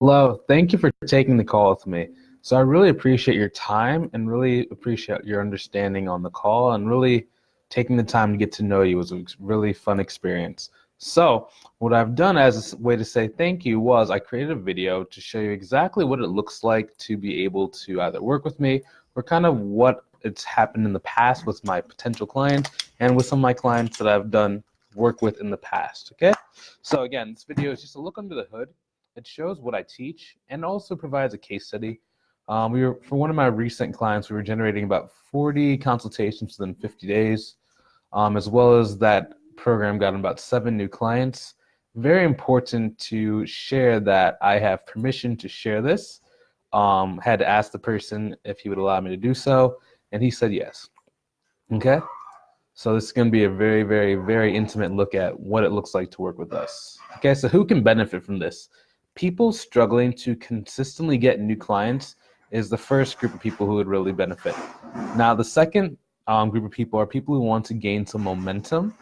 Hello, thank you for taking the call with me. So I really appreciate your time and really appreciate your understanding on the call and really taking the time to get to know you was a really fun experience. So what I've done as a way to say thank you was I created a video to show you exactly what it looks like to be able to either work with me or kind of what it's happened in the past with my potential clients and with some of my clients that I've done work with in the past. Okay? So again, this video is just a look under the hood. It shows what I teach and also provides a case study. For one of my recent clients, we were generating about 40 consultations within 50 days, as well as that program got about 7 new clients. Very important to share that I have permission to share this. Had to ask the person if he would allow me to do so, and he said yes. Okay, so this is going to be a very, very, very intimate look at what it looks like to work with us. Okay, so who can benefit from this? People struggling to consistently get new clients is the first group of people who would really benefit. Now, the second group of people are people who want to gain some momentum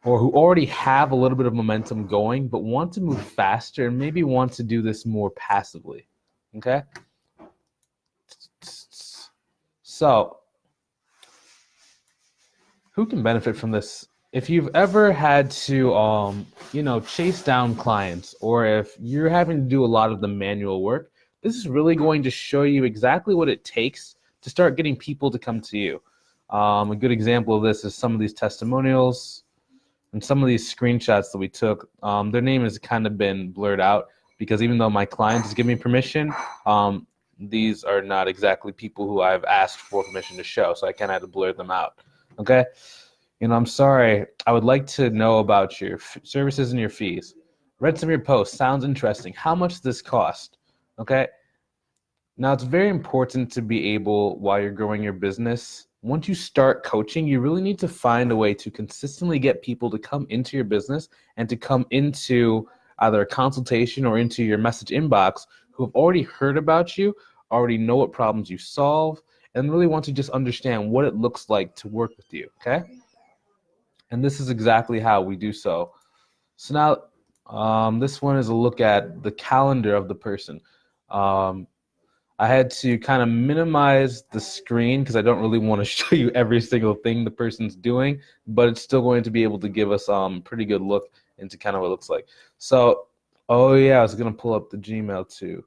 or who already have a little bit of momentum going but want to move faster and maybe want to do this more passively. Okay? So, who can benefit from this? If you've ever had to, chase down clients, or if you're having to do a lot of the manual work, this is really going to show you exactly what it takes to start getting people to come to you. A good example of this is some of these testimonials and some of these screenshots that we took. Their name has kind of been blurred out because even though my client has given me permission, these are not exactly people who I've asked for permission to show, so I kind of had to blur them out. Okay? I'm sorry. I would like to know about your services and your fees. Read some of your posts. Sounds interesting. How much does this cost? Okay. Now, it's very important to be able, while you're growing your business, once you start coaching, you really need to find a way to consistently get people to come into your business and to come into either a consultation or into your message inbox who have already heard about you, already know what problems you solve, and really want to just understand what it looks like to work with you. Okay. And this is exactly how we do so. So now, this one is a look at the calendar of the person. Um, I had to kind of minimize the screen because I don't really want to show you every single thing the person's doing, but it's still going to be able to give us pretty good look into kind of what it looks like. So, oh yeah, I was going to pull up the Gmail too.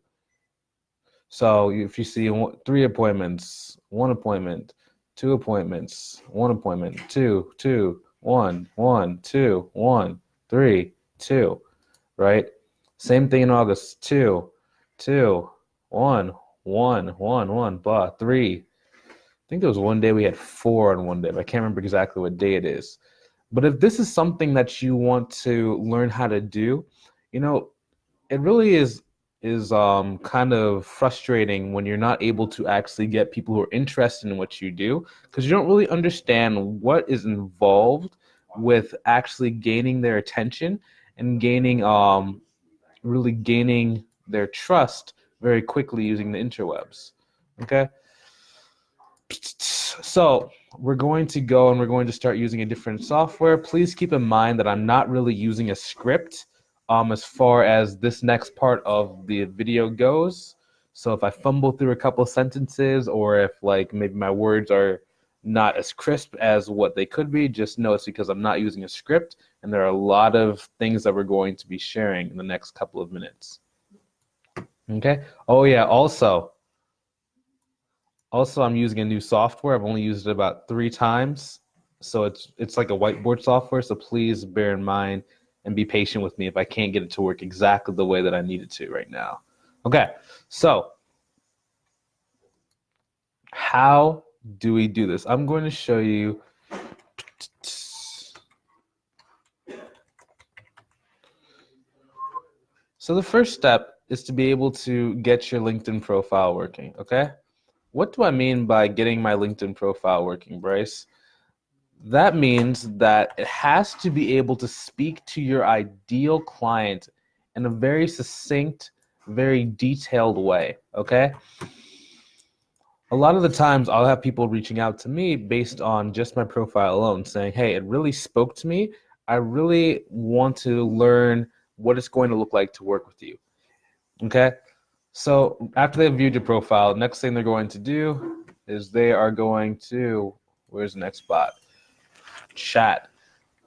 So if you see 3 appointments, 1 appointment, 2 appointments, 1 appointment, two, two, one, one, two, one, three, two, right? Same thing in August, two, two, one, one, one, one, blah, three. I think there was one day we had 4 on one day, but I can't remember exactly what day it is. But if this is something that you want to learn how to do, it really is kind of frustrating when you're not able to actually get people who are interested in what you do because you don't really understand what is involved with actually gaining their attention and really gaining their trust very quickly using the interwebs. Okay, so we're going to go and we're going to start using a different software. Please keep in mind that I'm not really using a script as far as this next part of the video goes. So if I fumble through a couple sentences or if like maybe my words are not as crisp as what they could be, just know it's because I'm not using a script and there are a lot of things that we're going to be sharing in the next couple of minutes. Okay. Oh yeah, also, I'm using a new software. I've only used it about 3 times. So it's like a whiteboard software. So please bear in mind and be patient with me if I can't get it to work exactly the way that I need it to right now. Okay, so how do we do this? I'm going to show you. So the first step is to be able to get your LinkedIn profile working, okay? What do I mean by getting my LinkedIn profile working, Bryce? That means that it has to be able to speak to your ideal client in a very succinct, very detailed way, okay? A lot of the times I'll have people reaching out to me based on just my profile alone saying, hey, it really spoke to me. I really want to learn what it's going to look like to work with you. Okay? So after they've viewed your profile, next thing they're going to do is they are going to, where's the next spot? Chat.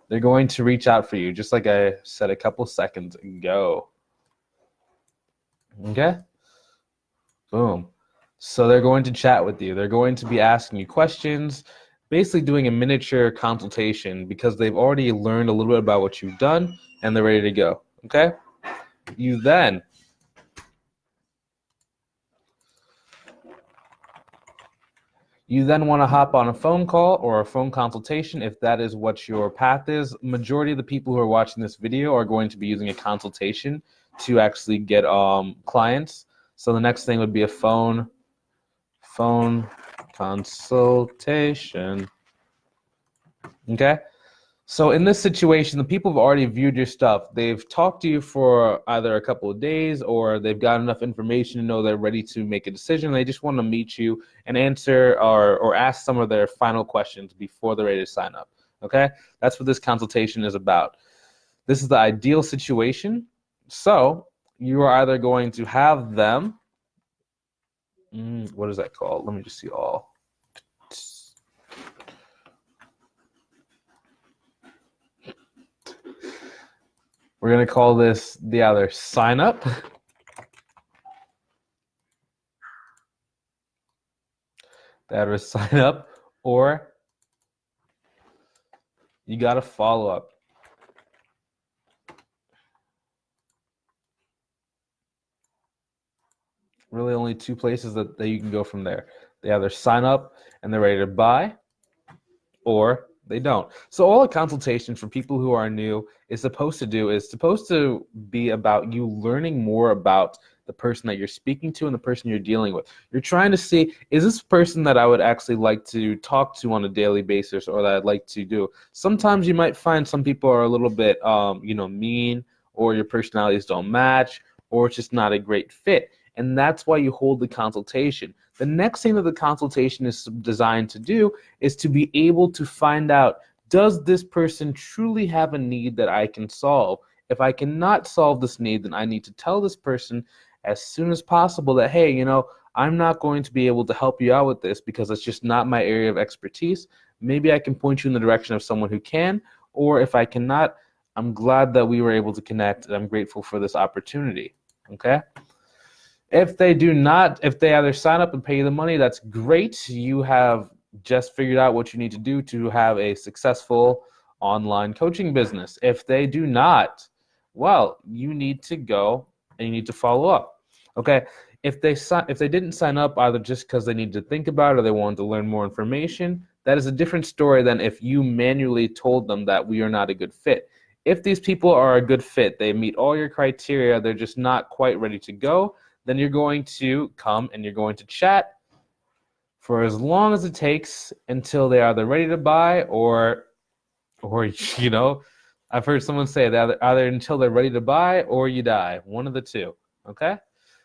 They're going to reach out for you, just like I said a couple seconds ago. Okay? Boom. So they're going to chat with you. They're going to be asking you questions, basically doing a miniature consultation because they've already learned a little bit about what you've done and they're ready to go. Okay? You then want to hop on a phone call or a phone consultation if that is what your path is. Majority of the people who are watching this video are going to be using a consultation to actually get clients. So the next thing would be a phone consultation. Okay? So in this situation, the people have already viewed your stuff. They've talked to you for either a couple of days or they've got enough information to know they're ready to make a decision. They just want to meet you and answer or ask some of their final questions before they're ready to sign up. Okay? That's what this consultation is about. This is the ideal situation. So you are either going to have them, what is that called? Let me just see all. We're going to call this the either sign up or you got to follow up. Really only two places that you can go from there. They either sign up and they're ready to buy or they don't. So all a consultation for people who are new is supposed to be about you learning more about the person that you're speaking to and the person you're dealing with. You're trying to see, is this person that I would actually like to talk to on a daily basis or that I'd like to do? Sometimes you might find some people are a little bit mean, or your personalities don't match, or it's just not a great fit. And that's why you hold the consultation. The next thing that the consultation is designed to do is to be able to find out, does this person truly have a need that I can solve? If I cannot solve this need, then I need to tell this person as soon as possible that, hey, I'm not going to be able to help you out with this because it's just not my area of expertise. Maybe I can point you in the direction of someone who can, or if I cannot, I'm glad that we were able to connect and I'm grateful for this opportunity. Okay? If they either sign up and pay you the money, that's great. You have just figured out what you need to do to have a successful online coaching business. If they do not, well, you need to go and you need to follow up. Okay? If they didn't sign up either just because they needed to think about it or they wanted to learn more information, that is a different story than if you manually told them that we are not a good fit. If these people are a good fit, they meet all your criteria, they're just not quite ready to go, then you're going to come and you're going to chat for as long as it takes until they are either ready to buy or I've heard someone say that either until they're ready to buy or you die. One of the two. Okay?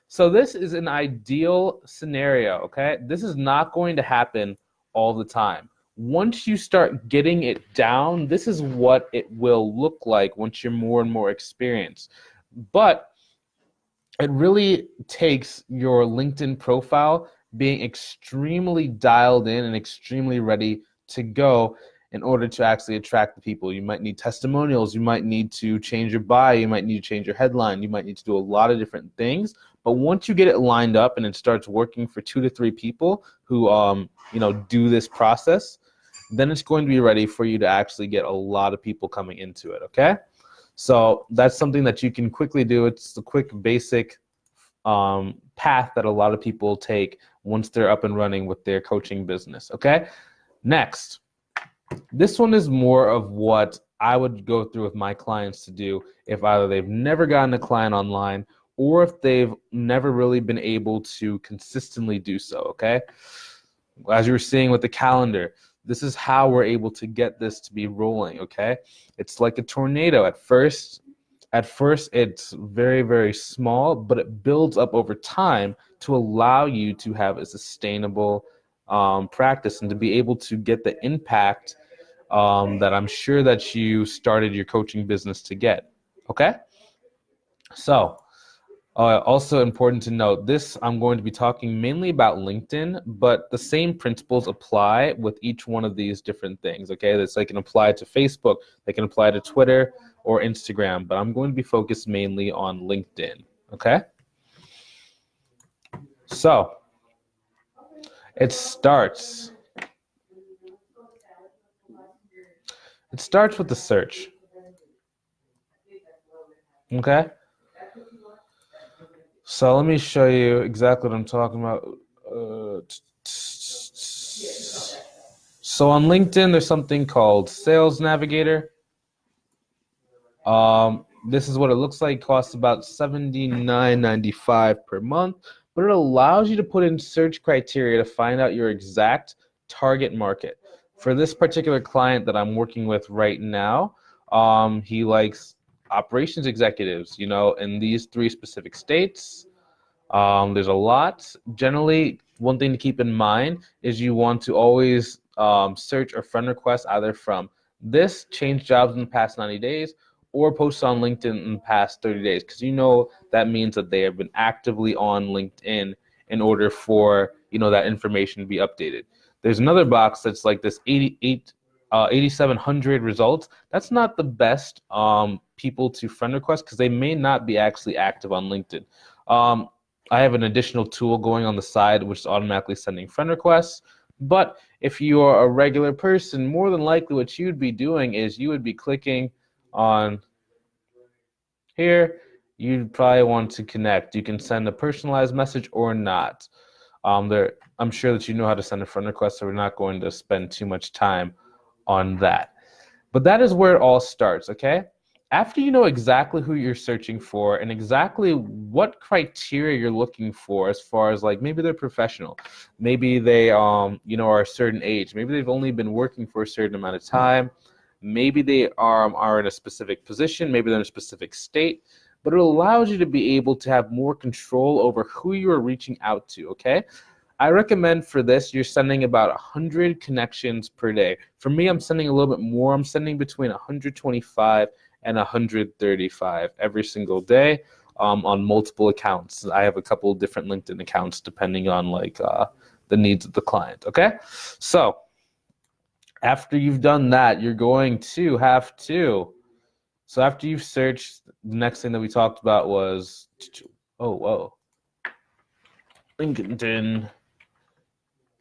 So this is an ideal scenario. Okay? This is not going to happen all the time. Once you start getting it down, this is what it will look like once you're more and more experienced. But it really takes your LinkedIn profile being extremely dialed in and extremely ready to go in order to actually attract the people. You might need testimonials. You might need to change your bio. You might need to change your headline. You might need to do a lot of different things. But once you get it lined up and it starts working for 2 to 3 people who do this process, then it's going to be ready for you to actually get a lot of people coming into it, okay? So that's something that you can quickly do. It's the quick, basic path that a lot of people take once they're up and running with their coaching business, okay? Next, this one is more of what I would go through with my clients to do if either they've never gotten a client online or if they've never really been able to consistently do so, okay? As you were seeing with the calendar, this is how we're able to get this to be rolling, okay? It's like a tornado. At first, it's very, very small, but it builds up over time to allow you to have a sustainable practice and to be able to get the impact that I'm sure that you started your coaching business to get, okay? So, also important to note, this I'm going to be talking mainly about LinkedIn, but the same principles apply with each one of these different things, okay? This they can apply to Facebook, they can apply to Twitter or Instagram, but I'm going to be focused mainly on LinkedIn, okay? So, it starts with the search, okay? So let me show you exactly what I'm talking about. So on LinkedIn, there's something called Sales Navigator. This is what it looks like. It costs about $79.95 per month, but it allows you to put in search criteria to find out your exact target market. For this particular client that I'm working with right now, he likes operations executives, in these 3 specific states. There's a lot. Generally, one thing to keep in mind is you want to always search or friend request either from this change jobs in the past 90 days or post on LinkedIn in the past 30 days, because that means that they have been actively on LinkedIn in order for that information to be updated. There's another box that's like this 8,700 results. That's not the best people to friend request because they may not be actually active on LinkedIn. I have an additional tool going on the side which is automatically sending friend requests. But if you are a regular person, more than likely what you'd be doing is you would be clicking on here. You'd probably want to connect. You can send a personalized message or not. I'm sure that you know how to send a friend request, so we're not going to spend too much time on that. But that is where it all starts, okay? After you know exactly who you're searching for and exactly what criteria you're looking for, as far as like maybe they're professional, maybe they are a certain age, maybe they've only been working for a certain amount of time, maybe they are in a specific position, maybe they're in a specific state, but it allows you to be able to have more control over who you are reaching out to, okay? I recommend for this, you're sending about 100 connections per day. For me, I'm sending a little bit more. I'm sending between 125 and 135 every single day on multiple accounts. I have a couple of different LinkedIn accounts depending on the needs of the client, okay? So after you've done that, you're going to have to, so after you've searched, the next thing that we talked about was, LinkedIn.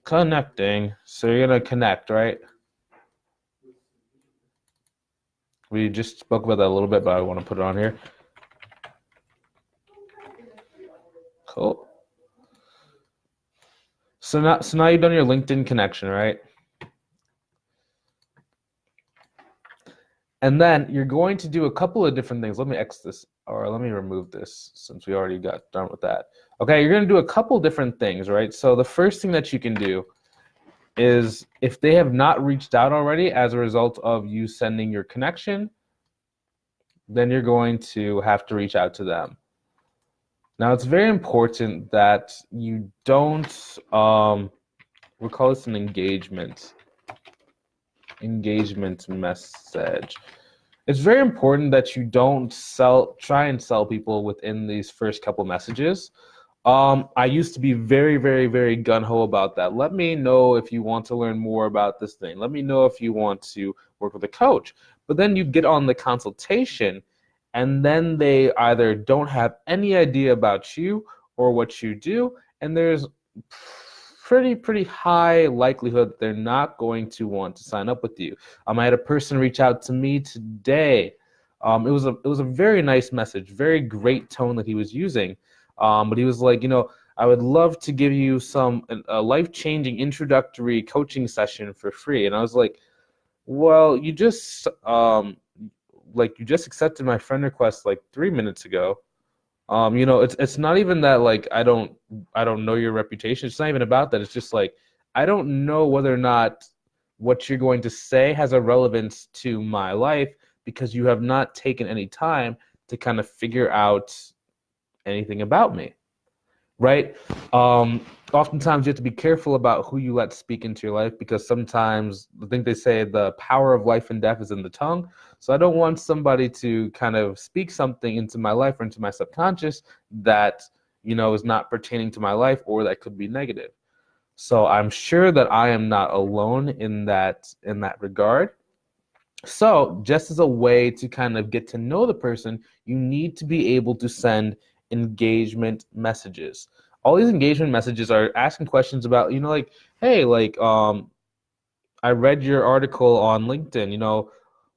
Connecting. So you're going to connect, right? We just spoke about that a little bit, but I want to put it on here. Cool. So now you've done your LinkedIn connection, right? And then you're going to do a couple of different things. Let me X this, or let me remove this since we already got done with that. Okay, you're going to do a couple different things, right? So the first thing that you can do is if they have not reached out already as a result of you sending your connection, then you're going to have to reach out to them. Now, it's very important that you don't, we'll call this an engagement message. It's very important that you don't try and sell people within these first couple messages. I used to be very, very, very gung-ho about that. Let me know if you want to learn more about this thing. Let me know if you want to work with a coach. But then you get on the consultation, and then they either don't have any idea about you or what you do, and there's pretty high likelihood that they're not going to want to sign up with you. I had a person reach out to me today. It was a very nice message, very great tone that he was using. But he was like, I would love to give you a life-changing introductory coaching session for free. And I was like, well, you just accepted my friend request like 3 minutes ago. It's not even that like I don't know your reputation. It's not even about that. It's just like I don't know whether or not what you're going to say has a relevance to my life because you have not taken any time to kind of figure out anything about me, right? oftentimes you have to be careful about who you let speak into your life, because sometimes I think they say the power of life and death is in the tongue. So I don't want somebody to kind of speak something into my life or into my subconscious that, is not pertaining to my life or that could be negative. So I'm sure that I am not alone in that regard. So just as a way to kind of get to know the person, you need to be able to send engagement messages. All these engagement messages are asking questions about, like, hey, like, I read your article on LinkedIn,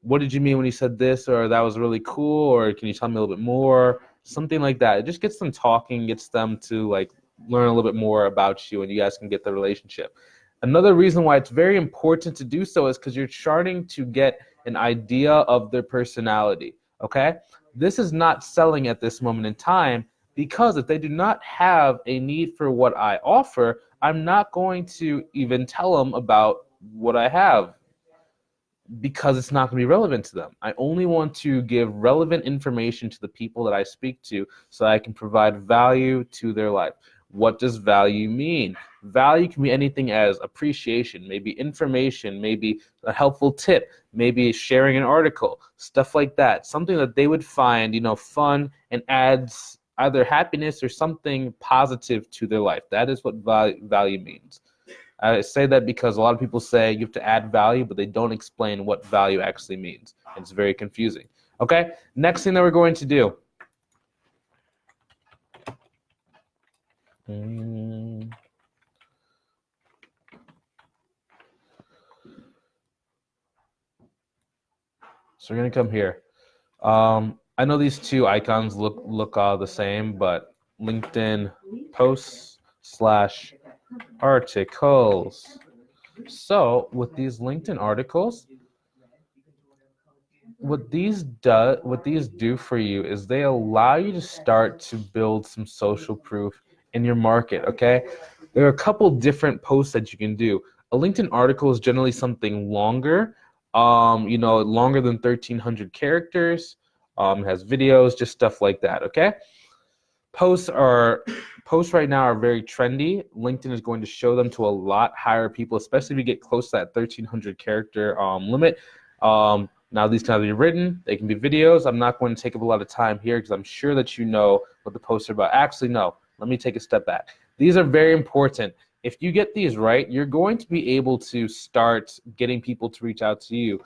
what did you mean when you said this? Or that was really cool, or can you tell me a little bit more? Something like that. It just gets them talking, gets them to like learn a little bit more about you, and you guys can get the relationship. Another reason why it's very important to do so is because you're starting to get an idea of their personality. Okay? This is not selling at this moment in time, because if they do not have a need for what I offer, I'm not going to even tell them about what I have, because it's not going to be relevant to them. I only want to give relevant information to the people that I speak to so I can provide value to their life. What does value mean? Value can be anything as appreciation, maybe information, maybe a helpful tip, maybe sharing an article, stuff like that. Something that they would find, fun and adds either happiness or something positive to their life. That is what value means. I say that because a lot of people say you have to add value, but they don't explain what value actually means. It's very confusing. Okay, next thing that we're going to do. So we're going to come here. I know these two icons look the same, but LinkedIn posts / articles. So with these LinkedIn articles, what these do for you is they allow you to start to build some social proof in your market. Okay, there are a couple different posts that you can do. A LinkedIn article is generally something longer, longer than 1,300 characters. It has videos, just stuff like that. Okay, posts right now are very trendy. LinkedIn is going to show them to a lot higher people, especially if you get close to that 1,300 character limit. Now these can be written, they can be videos. I'm not going to take up a lot of time here because I'm sure that you know what the posts are about. Actually, no, let me take a step back. These are very important. If you get these right, you're going to be able to start getting people to reach out to you.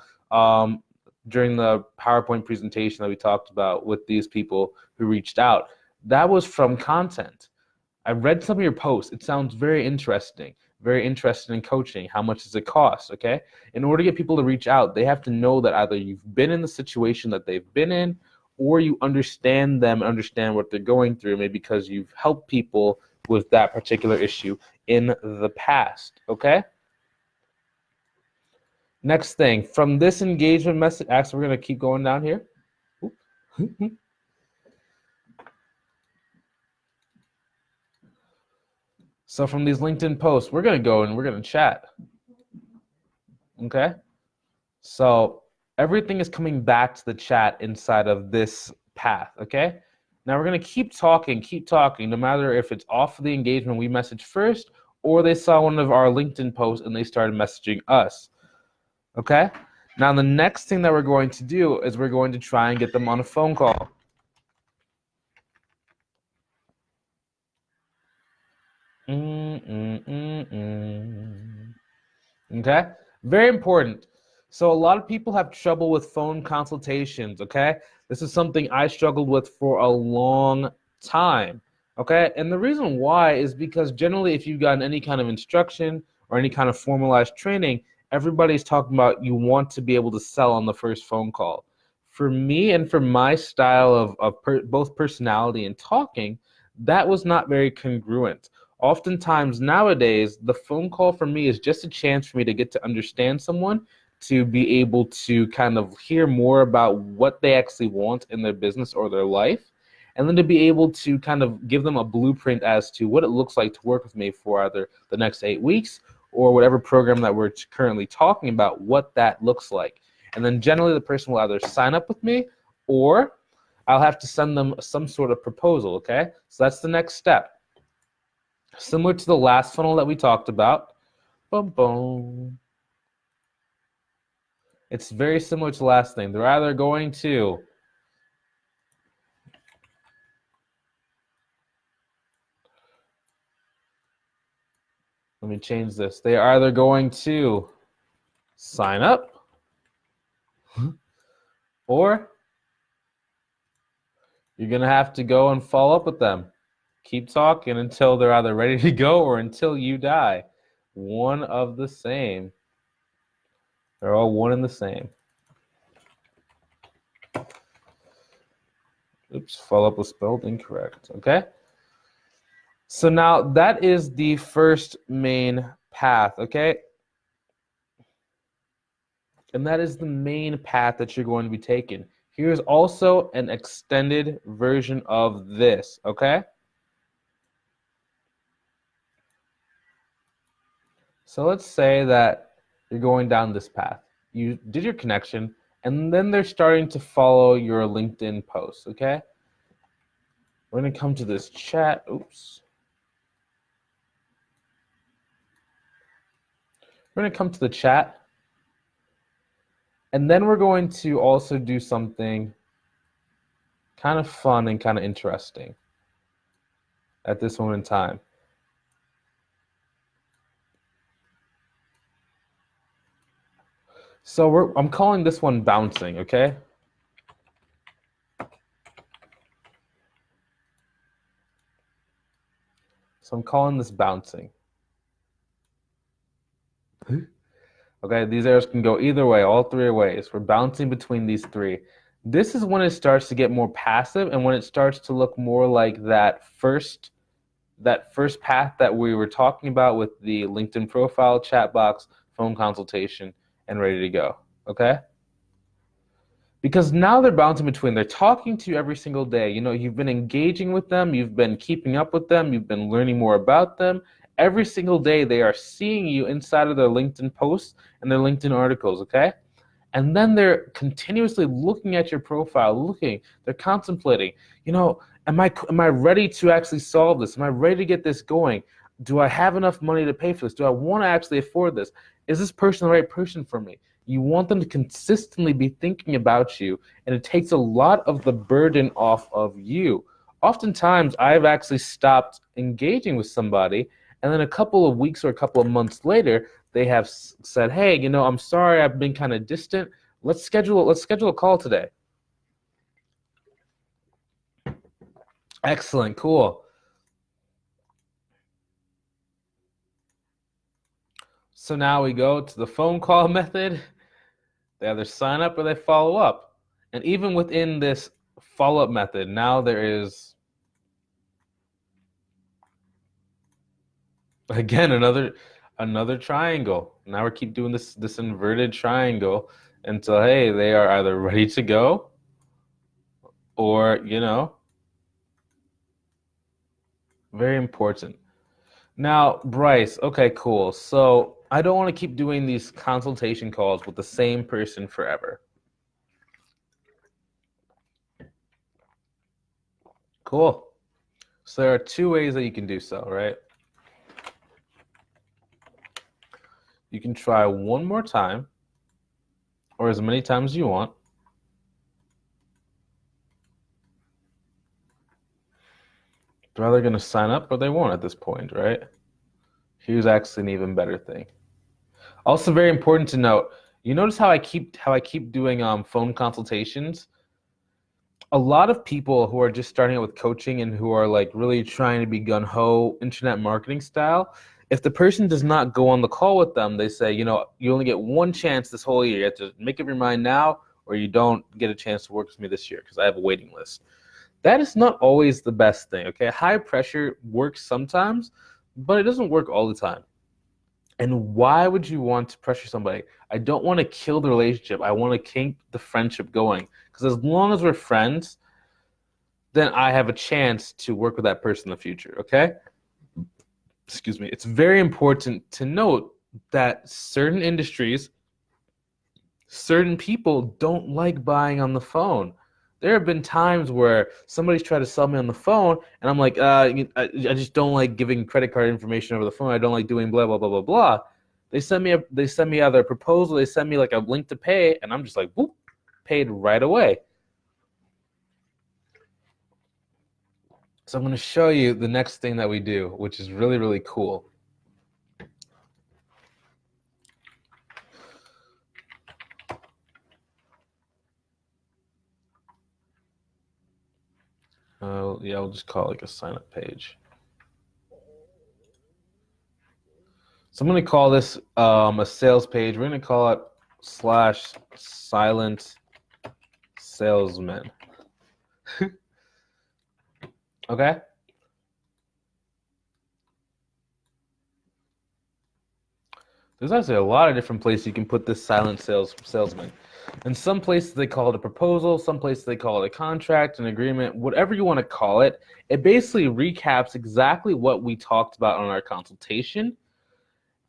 During the PowerPoint presentation that we talked about with these people who reached out, that was from content. I read some of your posts. It sounds very interesting in coaching. How much does it cost? Okay. In order to get people to reach out, they have to know that either you've been in the situation that they've been in, or you understand them, understand what they're going through, maybe because you've helped people with that particular issue in the past. Okay. Next thing, from this engagement message, actually, we're going to keep going down here. So from these LinkedIn posts, we're going to go and we're going to chat. Okay? So everything is coming back to the chat inside of this path. Okay? Now we're going to keep talking, no matter if it's off of the engagement we messaged first, or they saw one of our LinkedIn posts and they started messaging us. Okay? Now the next thing that we're going to do is we're going to try and get them on a phone call. Okay? Very important. So a lot of people have trouble with phone consultations, okay? This is something I struggled with for a long time, okay? And the reason why is because generally if you've gotten any kind of instruction or any kind of formalized training, everybody's talking about you want to be able to sell on the first phone call. For me and for my style of both personality and talking, that was not very congruent. Oftentimes nowadays, the phone call for me is just a chance for me to get to understand someone, to be able to kind of hear more about what they actually want in their business or their life, and then to be able to kind of give them a blueprint as to what it looks like to work with me for either the next 8 weeks or whatever program that we're currently talking about, what that looks like. And then generally the person will either sign up with me or I'll have to send them some sort of proposal, okay? So that's the next step. Similar to the last funnel that we talked about. Boom, boom. It's very similar to the last thing. They're either going to let me change this. They are either going to sign up or you're going to have to go and follow up with them. Keep talking until they're either ready to go or until you die. One of the same. They're all one and the same. Oops, follow up was spelled incorrect. Okay. So now that is the first main path. Okay. And that is the main path that you're going to be taking. Here's also an extended version of this. Okay. So let's say that you're going down this path. You did your connection, and then they're starting to follow your LinkedIn posts, okay? We're going to come to this chat. Oops. We're going to come to the chat, and then we're going to also do something kind of fun and kind of interesting at this moment in time. So I'm calling this one bouncing, okay? So I'm calling this bouncing. Okay, these arrows can go either way, all three ways. We're bouncing between these three. This is when it starts to get more passive and when it starts to look more like that first path that we were talking about with the LinkedIn profile, chat box, phone consultation, and ready to go, okay? Because now they're bouncing between. They're talking to you every single day. You know, you've been engaging with them. You've been keeping up with them. You've been learning more about them. Every single day, they are seeing you inside of their LinkedIn posts and their LinkedIn articles, okay? And then they're continuously looking at your profile, they're contemplating, you know, am I ready to actually solve this? Am I ready to get this going? Do I have enough money to pay for this? Do I want to actually afford this? Is this person the right person for me? You want them to consistently be thinking about you, and it takes a lot of the burden off of you. Oftentimes, I've actually stopped engaging with somebody, and then a couple of weeks or a couple of months later, they have said, hey, you know, I'm sorry I've been kind of distant. Let's schedule a call today. Excellent, cool. So now we go to the phone call method. They either sign up or they follow up. And even within this follow-up method, now there is, again, another triangle. Now we keep doing this inverted triangle until, hey, they are either ready to go or, you know, very important. Now, Bryce, okay, cool. So I don't want to keep doing these consultation calls with the same person forever. Cool. So there are two ways that you can do so, right? You can try one more time or as many times as you want. They're either going to sign up or they won't at this point, right? Here's actually an even better thing. Also very important to note, you notice how I keep doing phone consultations? A lot of people who are just starting out with coaching and who are like really trying to be gung-ho internet marketing style, if the person does not go on the call with them, they say, you know, you only get one chance this whole year. You have to make up your mind now or you don't get a chance to work with me this year because I have a waiting list. That is not always the best thing, okay? High pressure works sometimes, but it doesn't work all the time. And why would you want to pressure somebody? I don't want to kill the relationship. I want to keep the friendship going. Because as long as we're friends, then I have a chance to work with that person in the future, okay? Excuse me. It's very important to note that certain industries, certain people don't like buying on the phone. There have been times where somebody's tried to sell me on the phone, and I'm like, I just don't like giving credit card information over the phone. I don't like doing blah blah blah blah blah. They send me either a proposal, they send me like a link to pay, and I'm just like, whoop, paid right away. So I'm going to show you the next thing that we do, which is really, really cool. Yeah, I'll just call it like a sign-up page. So I'm going to call this a sales page. We're going to call it /silent salesman. Okay? There's actually a lot of different places you can put this silent salesman. In some places they call it a proposal, some places they call it a contract, an agreement, whatever you want to call it. It basically recaps exactly what we talked about on our consultation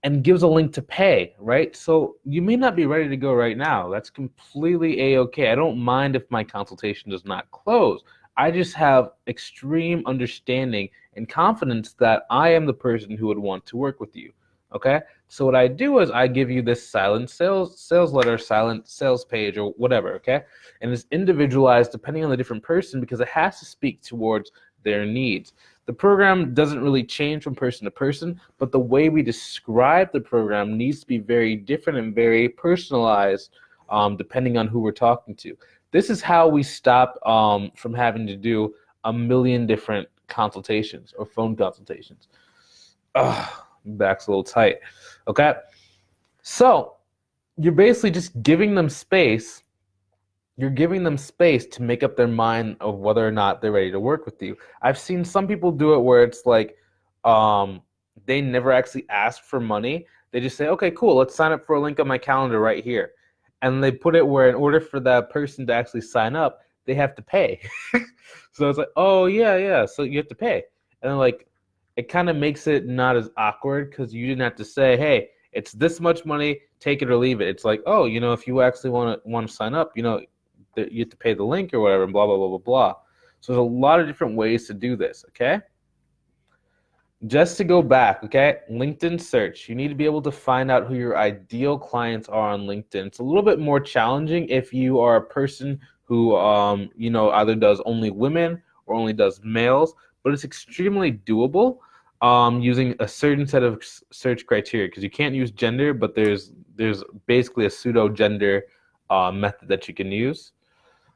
and gives a link to pay, right? So you may not be ready to go right now. That's completely A-okay. I don't mind if my consultation does not close. I just have extreme understanding and confidence that I am the person who would want to work with you. Okay, so what I do is I give you this silent sales letter, silent sales page, or whatever. Okay, and it's individualized depending on the different person because it has to speak towards their needs. The program doesn't really change from person to person, but the way we describe the program needs to be very different and very personalized, depending on who we're talking to. This is how we stop from having to do a million different consultations or phone consultations. Ugh. Back's a little tight. Okay, so you're basically just giving them space. You're giving them space to make up their mind of whether or not they're ready to work with you. I've seen some people do it where it's like they never actually ask for money. They just say, okay, cool, let's sign up for a link on my calendar right here. And they put it where in order for that person to actually sign up, they have to pay. So it's like, oh, yeah, so you have to pay. And then like, it kind of makes it not as awkward because you didn't have to say, hey, it's this much money, take it or leave it. It's like, oh, if you actually want to sign up, you have to pay the link or whatever, and blah, blah, blah, blah, blah. So there's a lot of different ways to do this, okay? Just to go back, okay, LinkedIn search. You need to be able to find out who your ideal clients are on LinkedIn. It's a little bit more challenging if you are a person who, either does only women or only does males, but it's extremely doable using a certain set of search criteria because you can't use gender, but there's basically a pseudo gender method that you can use.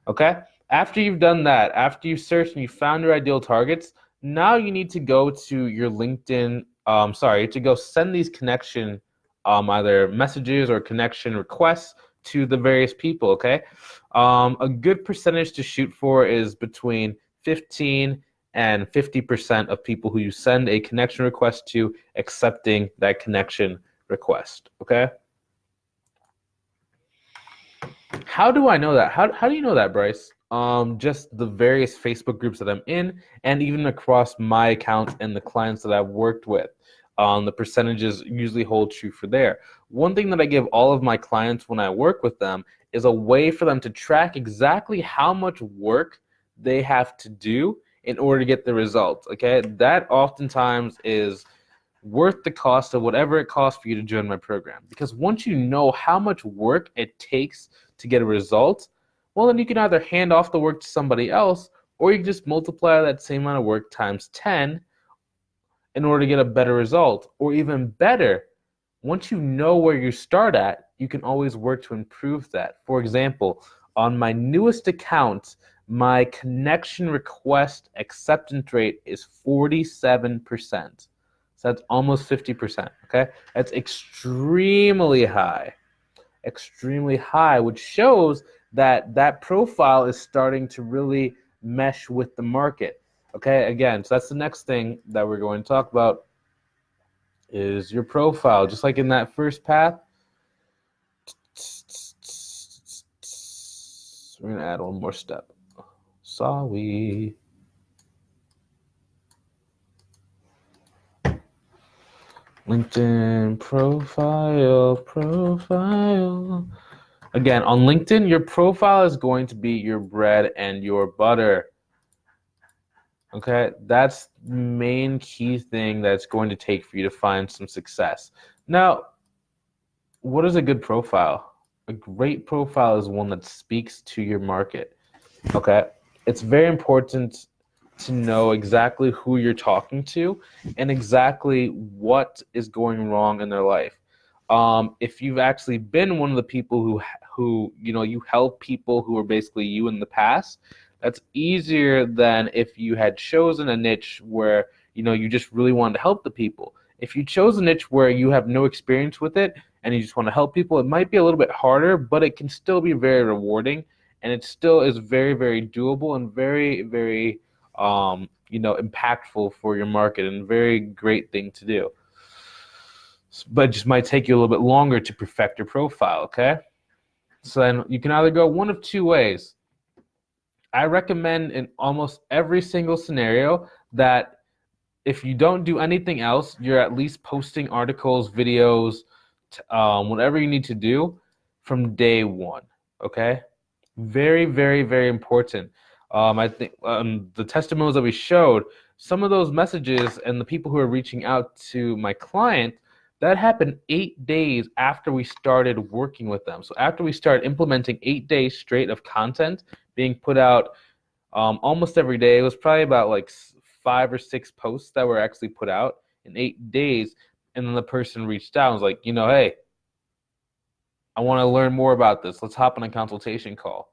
Okay, after you've done that, after you've searched and you found your ideal targets, now you need to go to your LinkedIn. To go send these connection either messages or connection requests to the various people. Okay, a good percentage to shoot for is between 15 and 50% of people who you send a connection request to accepting that connection request. Okay. How do I know that? How do you know that, Bryce? Just the various Facebook groups that I'm in, and even across my accounts and the clients that I've worked with. The percentages usually hold true for there. One thing that I give all of my clients when I work with them is a way for them to track exactly how much work they have to do in order to get the results. Okay, that oftentimes is worth the cost of whatever it costs for you to join my program. Because once you know how much work it takes to get a result, well, then you can either hand off the work to somebody else, or you can just multiply that same amount of work times 10 in order to get a better result. Or even better, once you know where you start at, you can always work to improve that. For example, on my newest account, my connection request acceptance rate is 47%. So that's almost 50%, okay? That's extremely high, which shows that that profile is starting to really mesh with the market, okay? Again, so that's the next thing that we're going to talk about is your profile. Just like in that first path, we're going to add one more step. Sorry. LinkedIn profile. Again, on LinkedIn, your profile is going to be your bread and your butter. Okay, that's the main key thing that's going to take for you to find some success. Now, what is a good profile? A great profile is one that speaks to your market. Okay, it's very important to know exactly who you're talking to and exactly what is going wrong in their life. If you've actually been one of the people who you help people who are basically you in the past, that's easier than if you had chosen a niche where you just really wanted to help the people. If you chose a niche where you have no experience with it and you just want to help people, it might be a little bit harder, but it can still be very rewarding, and it still is very, very doable and very, very impactful for your market and a very great thing to do. But it just might take you a little bit longer to perfect your profile, okay? So then you can either go one of two ways. I recommend in almost every single scenario that if you don't do anything else, you're at least posting articles, videos, whatever you need to do from day one, okay? Very, very, very important. I think the testimonials that we showed, some of those messages and the people who are reaching out to my client, that happened 8 days after we started working with them. So after we started implementing 8 days straight of content being put out almost every day, it was probably about like 5 or 6 posts that were actually put out in 8 days. And then the person reached out and was like, hey, I want to learn more about this. Let's hop on a consultation call.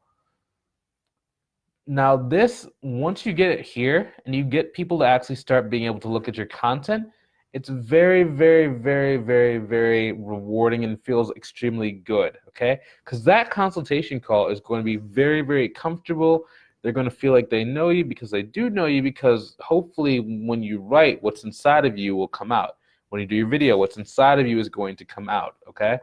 Now this, once you get it here and you get people to actually start being able to look at your content, it's very, very, very, very, very rewarding and feels extremely good, okay? Because that consultation call is going to be very, very comfortable. They're going to feel like they know you because they do know you, because hopefully when you write, what's inside of you will come out. When you do your video, what's inside of you is going to come out, okay?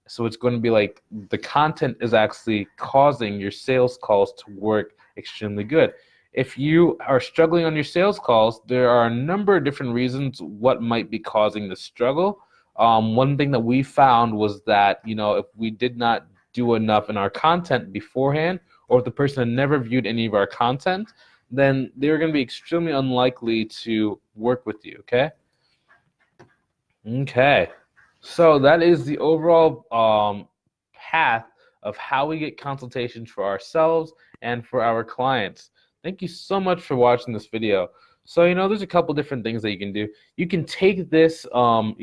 So it's going to be like the content is actually causing your sales calls to work extremely good. If you are struggling on your sales calls, there are a number of different reasons what might be causing the struggle. One thing that we found was that, if we did not do enough in our content beforehand, or if the person had never viewed any of our content, then they're going to be extremely unlikely to work with you, okay? Okay. So that is the overall path of how we get consultations for ourselves and for our clients. Thank you so much for watching this video. So, there's a couple different things that you can do. You can take this, path,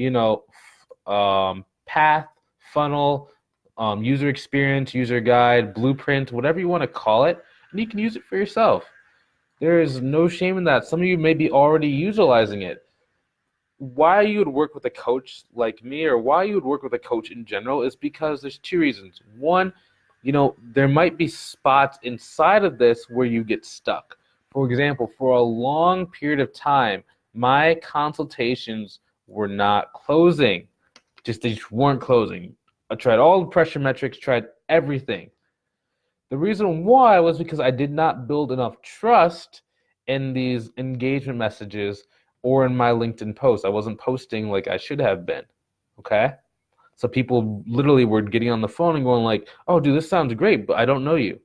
funnel, user experience, user guide, blueprint, whatever you want to call it, and you can use it for yourself. There is no shame in that. Some of you may be already utilizing it. Why you would work with a coach like me, or why you would work with a coach in general, is because there's two reasons. One, there might be spots inside of this where you get stuck. For example, for a long period of time, my consultations were not closing. They just weren't closing. I tried all the pressure metrics, tried everything. The reason why was because I did not build enough trust in these engagement messages or in my LinkedIn posts. I wasn't posting like I should have been, okay? So people literally were getting on the phone and going like, oh, dude, this sounds great, but I don't know you.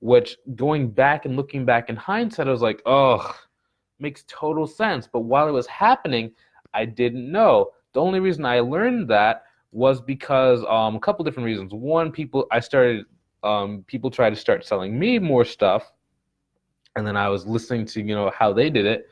Which, going back and looking back in hindsight, I was like, oh, makes total sense. But while it was happening, I didn't know. The only reason I learned that was because a couple different reasons. One, people tried to start selling me more stuff, and then I was listening to how they did it.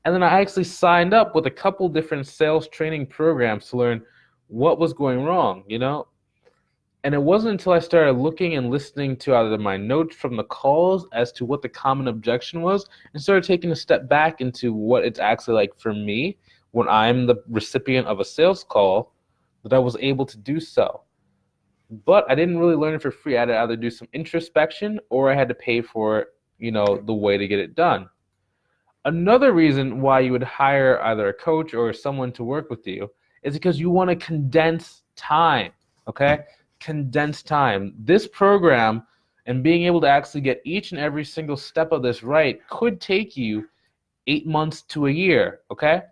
And then I actually signed up with a couple different sales training programs to learn what was going wrong, And it wasn't until I started looking and listening to either my notes from the calls as to what the common objection was, and started taking a step back into what it's actually like for me when I'm the recipient of a sales call, that I was able to do so. But I didn't really learn it for free. I had to either do some introspection, or I had to pay for, the way to get it done. Another reason why you would hire either a coach or someone to work with you is because you want to condense time, okay? Condense time. This program and being able to actually get each and every single step of this right could take you 8 months to a year, okay?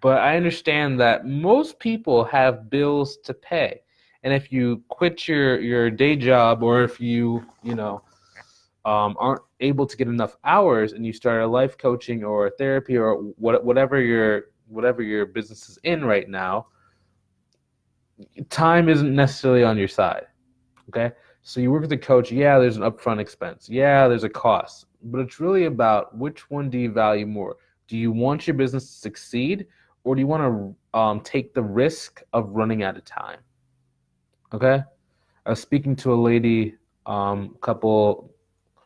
But I understand that most people have bills to pay. And if you quit your day job, or if aren't able to get enough hours, and you start a life coaching or therapy or whatever your business is in right now, time isn't necessarily on your side. Okay, so you work with a coach. Yeah, there's an upfront expense. Yeah, there's a cost, but it's really about which one do you value more. Do you want your business to succeed, or do you want to take the risk of running out of time? Okay, I was speaking to a lady, couple.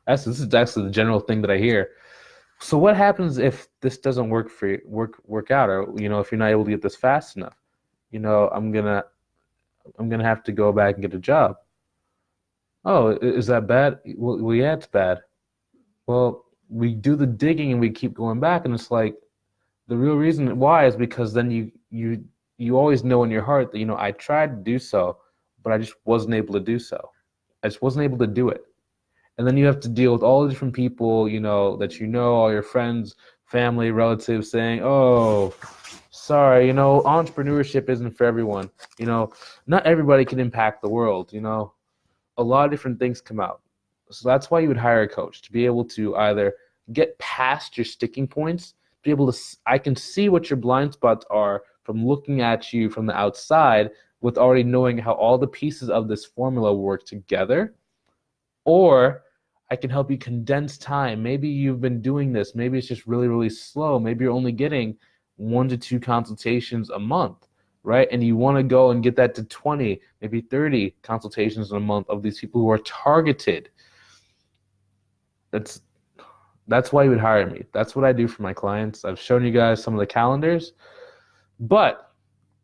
This is actually the general thing that I hear. So what happens if this doesn't work for you, work out, or if you're not able to get this fast enough? I'm gonna have to go back and get a job. Oh, is that bad? Well, yeah, it's bad. Well, we do the digging and we keep going back, and it's like the real reason why is because then you always know in your heart that I tried to do so, but I just wasn't able to do so. I just wasn't able to do it. And then you have to deal with all the different people, that all your friends, family, relatives saying, "Oh, sorry, entrepreneurship isn't for everyone. Not everybody can impact the world. A lot of different things come out. So that's why you would hire a coach, to be able to either get past your sticking points, be able to, I can see what your blind spots are from looking at you from the outside, with already knowing how all the pieces of this formula work together. Or I can help you condense time. Maybe you've been doing this. Maybe it's just really, really slow. Maybe you're only getting 1 to 2 consultations a month, right? And you want to go and get that to 20, maybe 30 consultations in a month of these people who are targeted. That's why you would hire me. That's what I do for my clients. I've shown you guys some of the calendars. But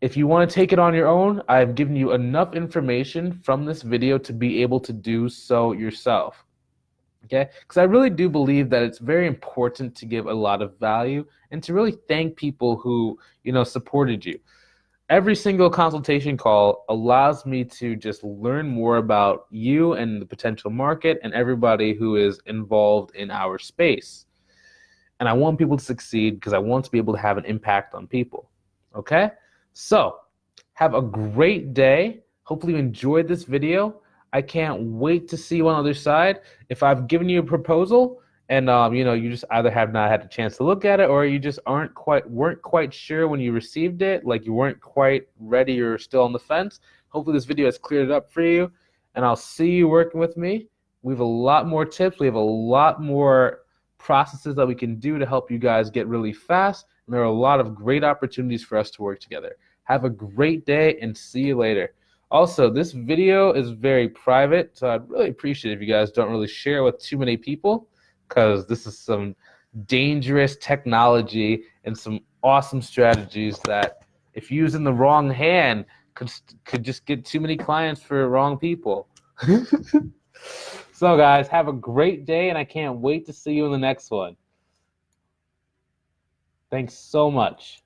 if you want to take it on your own, I've given you enough information from this video to be able to do so yourself. Okay? Because I really do believe that it's very important to give a lot of value and to really thank people who, supported you. Every single consultation call allows me to just learn more about you and the potential market and everybody who is involved in our space. And I want people to succeed because I want to be able to have an impact on people. Okay? So, have a great day. Hopefully you enjoyed this video. I can't wait to see you on the other side. If I've given you a proposal and you just either have not had a chance to look at it, or you just weren't quite sure when you received it, like you weren't quite ready or still on the fence, hopefully this video has cleared it up for you, and I'll see you working with me. We have a lot more tips. We have a lot more processes that we can do to help you guys get really fast, and there are a lot of great opportunities for us to work together. Have a great day and see you later. Also, this video is very private, so I'd really appreciate it if you guys don't really share with too many people, because this is some dangerous technology and some awesome strategies that, if used in the wrong hand, could just get too many clients for wrong people. So guys, have a great day, and I can't wait to see you in the next one. Thanks so much.